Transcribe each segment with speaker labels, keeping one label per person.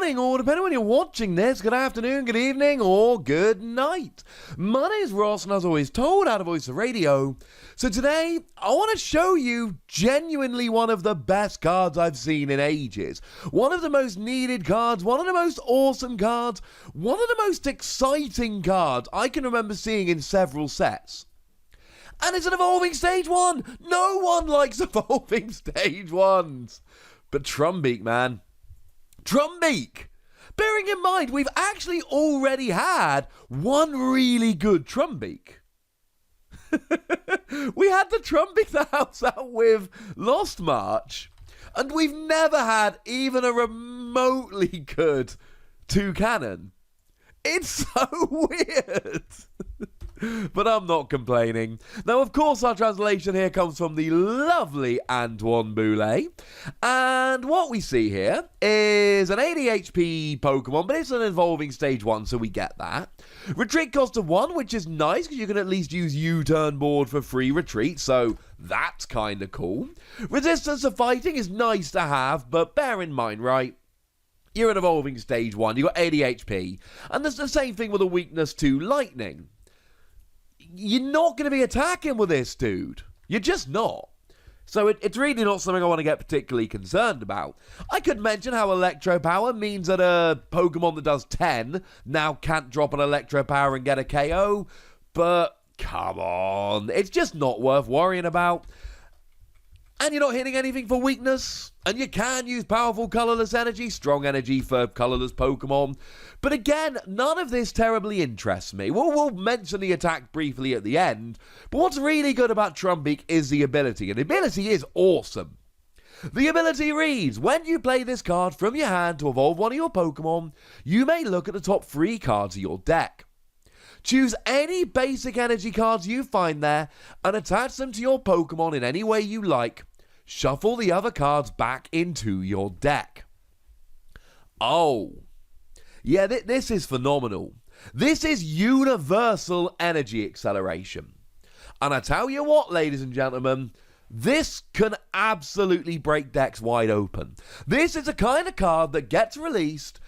Speaker 1: morning, or depending on when you're watching this, good afternoon, good evening, or good night. My name is Ross, and as always told, out of Voice of Radio. So today, I want to show you genuinely one of the best cards I've seen in ages. One of the most needed cards, one of the most awesome cards, one of the most exciting cards I can remember seeing in several sets. And it's an Evolving Stage 1! No one likes Evolving Stage 1s! But Trumbeak, man. Trumbeak! Bearing in mind, we've actually already had one really good Trumbeak. We had the Trumbeak the house out with Lost March, and we've never had even a remotely good Toucannon. It's so weird. But I'm not complaining. Now, of course, our translation here comes from the lovely Antoine Boulet. And what we see here is an 80 HP Pokemon, but it's an Evolving Stage 1, so we get that. Retreat cost of 1, which is nice, because you can at least use U-turn board for free retreat, so that's kind of cool. Resistance of fighting is nice to have, but bear in mind, right? You're an Evolving Stage 1, you've got 80 HP, and there's the same thing with a weakness to lightning. You're not going to be attacking with this, dude. You're just not. So it's really not something I want to get particularly concerned about. I could mention how Electro Power means that a Pokemon that does 10 now can't drop an Electro Power and get a KO, but come on. It's just not worth worrying about. And you're not hitting anything for weakness. And you can use powerful colorless energy, strong energy for colorless Pokemon. But again, none of this terribly interests me. We'll mention the attack briefly at the end. But what's really good about Trumbeak is the ability. And the ability is awesome. The ability reads, when you play this card from your hand to evolve one of your Pokemon, you may look at the top 3 cards of your deck. Choose any basic energy cards you find there and attach them to your Pokemon in any way you like. Shuffle the other cards back into your deck. Oh. Yeah, this is phenomenal. This is universal energy acceleration. And I tell you what, ladies and gentlemen, this can absolutely break decks wide open. This is the kind of card that gets released,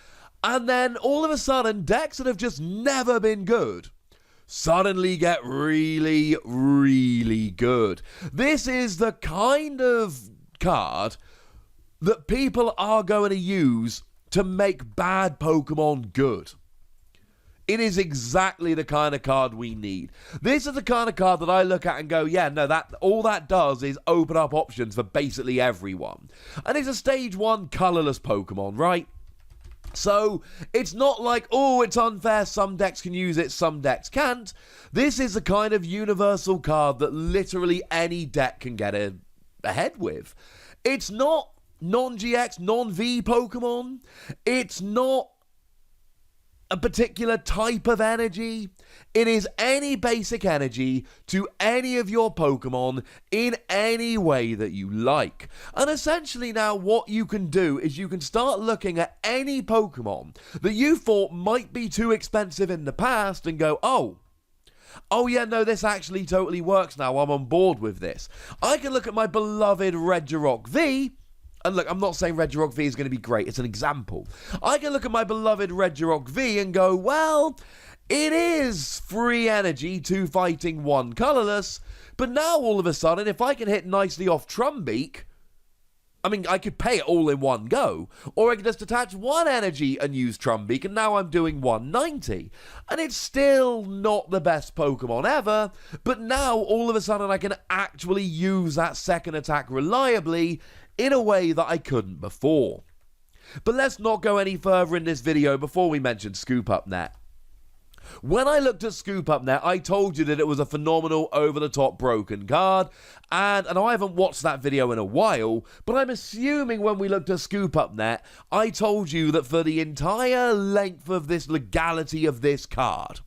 Speaker 1: and then all of a sudden, decks that have just never been good suddenly get really, really good. This is the kind of card that people are going to use to make bad Pokemon good. It is exactly the kind of card we need. This is the kind of card that I look at and go, yeah, no, all that does is open up options for basically everyone. And it's a Stage 1 colorless Pokemon, right? So, it's not like, oh, it's unfair, some decks can use it, some decks can't. This is the kind of universal card that literally any deck can get ahead with. It's not non-GX, non-V Pokemon. It's not a particular type of energy. It is any basic energy to any of your Pokemon in any way that you like. And essentially now what you can do is you can start looking at any Pokemon that you thought might be too expensive in the past and go, oh yeah, no, this actually totally works now. I'm on board with this. I can look at my beloved Regirock V. And look, I'm not saying Regirock V is going to be great. It's an example. I can look at my beloved Regirock V and go, well, it is 3 energy, 2 fighting, 1 colorless. But now all of a sudden, if I can hit nicely off Trumbeak, I mean, I could pay it all in one go. Or I could just attach 1 energy and use Trumbeak, and now I'm doing 190. And it's still not the best Pokemon ever, but now all of a sudden I can actually use that second attack reliably in a way that I couldn't before. But let's not go any further in this video before we mention Scoop Up Net. When I looked at Scoop Up Net, I told you that it was a phenomenal over-the-top broken card, and I haven't watched that video in a while, but I'm assuming when we looked at Scoop Up Net, I told you that for the entire length of this legality of this card,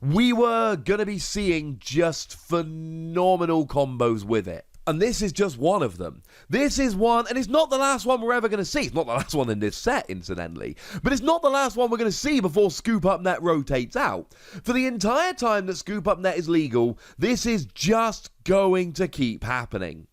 Speaker 1: we were going to be seeing just phenomenal combos with it. And this is just one of them. This is one, and it's not the last one we're ever going to see. It's not the last one in this set, incidentally. But it's not the last one we're going to see before Scoop Up Net rotates out. For the entire time that Scoop Up Net is legal, this is just going to keep happening.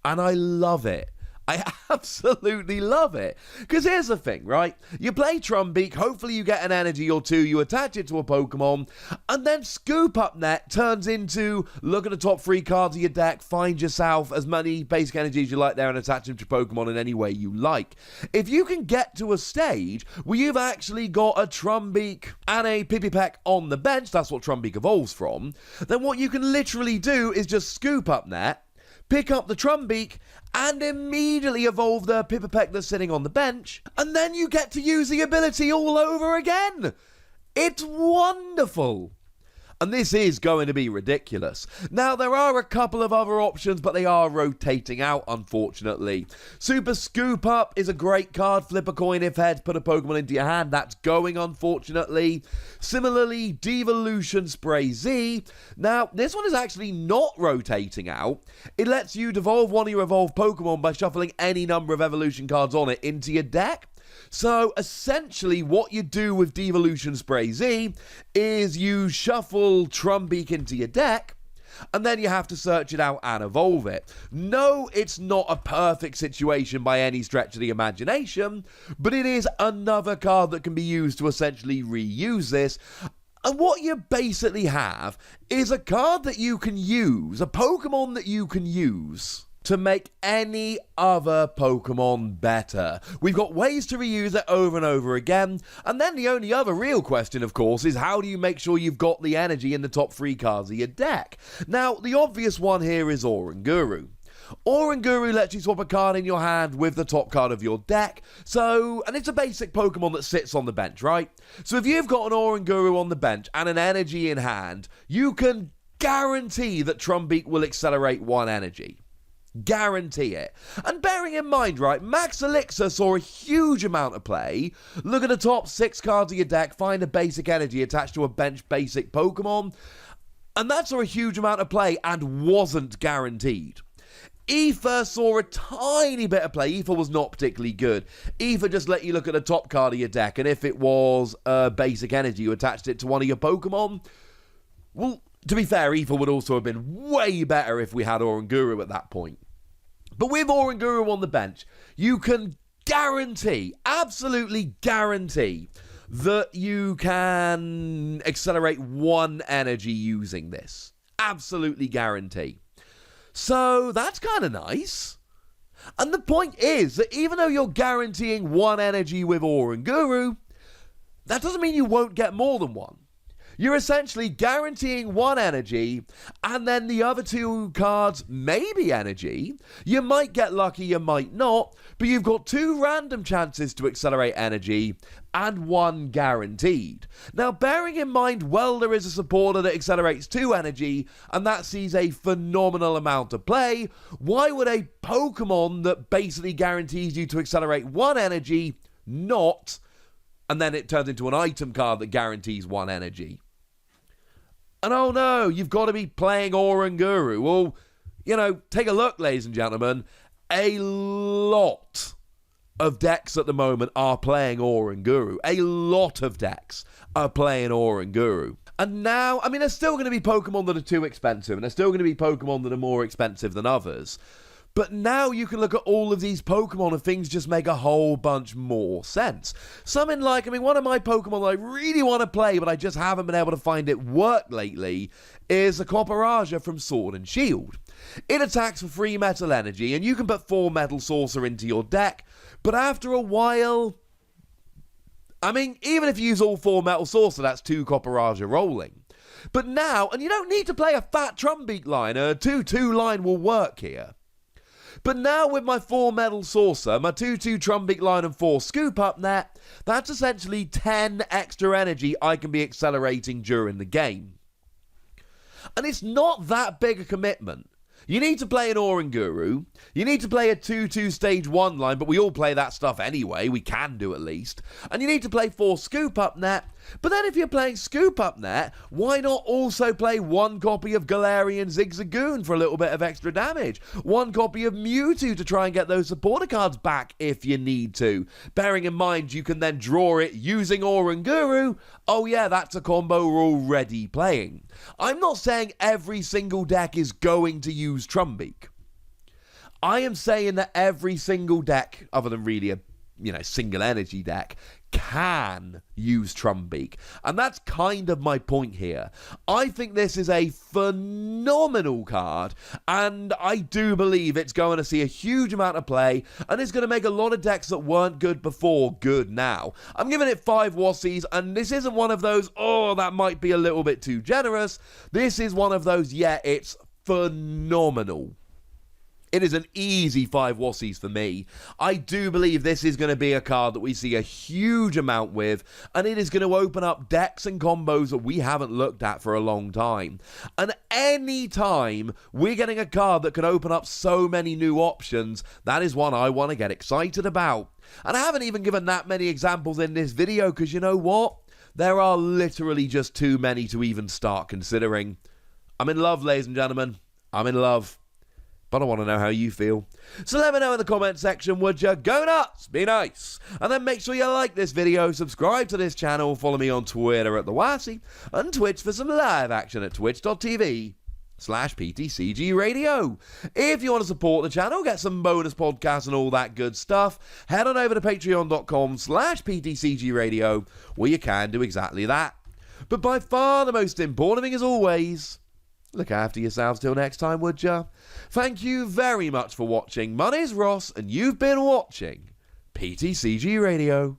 Speaker 1: And I love it. I absolutely love it. Because here's the thing, right? You play Trumbeak, hopefully you get an energy or two, you attach it to a Pokemon, and then Scoop Up Net turns into look at the top 3 cards of your deck, find yourself as many basic energies you like there and attach them to Pokemon in any way you like. If you can get to a stage where you've actually got a Trumbeak and a Pipipek on the bench, that's what Trumbeak evolves from, then what you can literally do is just Scoop Up Net, pick up the Trumbeak, and immediately evolve the Pipipek that's sitting on the bench, and then you get to use the ability all over again. It's wonderful. And this is going to be ridiculous. Now, there are a couple of other options, but they are rotating out, unfortunately. Super Scoop Up is a great card. Flip a coin if heads, put a Pokemon into your hand. That's going, unfortunately. Similarly, Devolution Spray Z. Now, this one is actually not rotating out. It lets you devolve one of your evolved Pokemon by shuffling any number of evolution cards on it into your deck. So, essentially, what you do with Devolution Spray Z is you shuffle Trumbeak into your deck, and then you have to search it out and evolve it. No, it's not a perfect situation by any stretch of the imagination, but it is another card that can be used to essentially reuse this. And what you basically have is a card that you can use, a Pokemon that you can use to make any other Pokemon better. We've got ways to reuse it over and over again, and then the only other real question, of course, is how do you make sure you've got the energy in the top 3 cards of your deck? Now, the obvious one here is Oranguru. Oranguru lets you swap a card in your hand with the top card of your deck, and it's a basic Pokemon that sits on the bench, right? So if you've got an Oranguru on the bench and an energy in hand, you can guarantee that Trumbeak will accelerate 1 energy. Guarantee it. And bearing in mind, right, Max Elixir saw a huge amount of play. Look at the top 6 cards of your deck, find a basic energy attached to a bench basic Pokemon, and that saw a huge amount of play and wasn't guaranteed. Ether saw a tiny bit of play. Ether was not particularly good. Ether just let you look at the top card of your deck, and if it was a basic energy, you attached it to one of your Pokemon. Well, to be fair, Ether would also have been way better if we had Oranguru at that point. But with Oranguru on the bench, you can guarantee, absolutely guarantee, that you can accelerate 1 energy using this. Absolutely guarantee. So that's kind of nice. And the point is that even though you're guaranteeing 1 energy with Oranguru, that doesn't mean you won't get more than 1. You're essentially guaranteeing 1 energy, and then the other 2 cards may be energy. You might get lucky, you might not, but you've got 2 random chances to accelerate energy, and 1 guaranteed. Now, bearing in mind, Welder is a supporter that accelerates 2 energy, and that sees a phenomenal amount of play. Why would a Pokemon that basically guarantees you to accelerate 1 energy not, and then it turns into an item card that guarantees 1 energy? And oh no, you've got to be playing Oranguru. Well, take a look, ladies and gentlemen. A lot of decks at the moment are playing Oranguru. A lot of decks are playing Oranguru. And now, there's still going to be Pokemon that are too expensive, and there's still going to be Pokemon that are more expensive than others. But now you can look at all of these Pokemon and things just make a whole bunch more sense. Something like, one of my Pokemon that I really want to play, but I just haven't been able to find it work lately, is a Copperaja from Sword and Shield. It attacks for 3 metal energy, and you can put 4 Metal Saucer into your deck, but after a while, even if you use all 4 Metal Saucer, that's 2 Copperaja rolling. But now, and you don't need to play a fat Trumbeak line, a 2-2 line will work here. But now with my 4 Metal Saucer, my 2-2 Trumbeak line and 4 Scoop Up Net, that's essentially 10 extra energy I can be accelerating during the game. And it's not that big a commitment. You need to play an Oranguru, you need to play a 2-2 stage 1 line, but we all play that stuff anyway, we can do at least, and you need to play 4 Scoop Up Net, but then if you're playing Scoop Up Net, why not also play 1 copy of Galarian Zigzagoon for a little bit of extra damage, 1 copy of Mewtwo to try and get those supporter cards back if you need to, bearing in mind you can then draw it using Oranguru. Oh yeah, that's a combo we're already playing. I'm not saying every single deck is going to use Trumbeak. I am saying that every single deck, other than really a single energy deck, can use Trumbeak. And that's kind of my point here. I think this is a phenomenal card, and I do believe it's going to see a huge amount of play, and it's going to make a lot of decks that weren't good before good now. I'm giving it 5 Wassies, and this isn't one of those, oh, that might be a little bit too generous. This is one of those, yeah, it's phenomenal. It is an easy 5 Wassies for me. I do believe this is going to be a card that we see a huge amount with, and it is going to open up decks and combos that we haven't looked at for a long time. And any time we're getting a card that can open up so many new options, that is one I want to get excited about. And I haven't even given that many examples in this video, because you know what? There are literally just too many to even start considering. I'm in love, ladies and gentlemen. I'm in love. But I want to know how you feel. So let me know in the comment section, would you? Go nuts, be nice. And then make sure you like this video, subscribe to this channel, follow me on Twitter at @TheWassie, and Twitch for some live action at twitch.tv/PTCGRadio. If you want to support the channel, get some bonus podcasts and all that good stuff, head on over to patreon.com/PTCGRadio, where you can do exactly that. But by far the most important thing, as always, look after yourselves till next time, would ya? Thank you very much for watching. My name's Ross, and you've been watching PTCG Radio.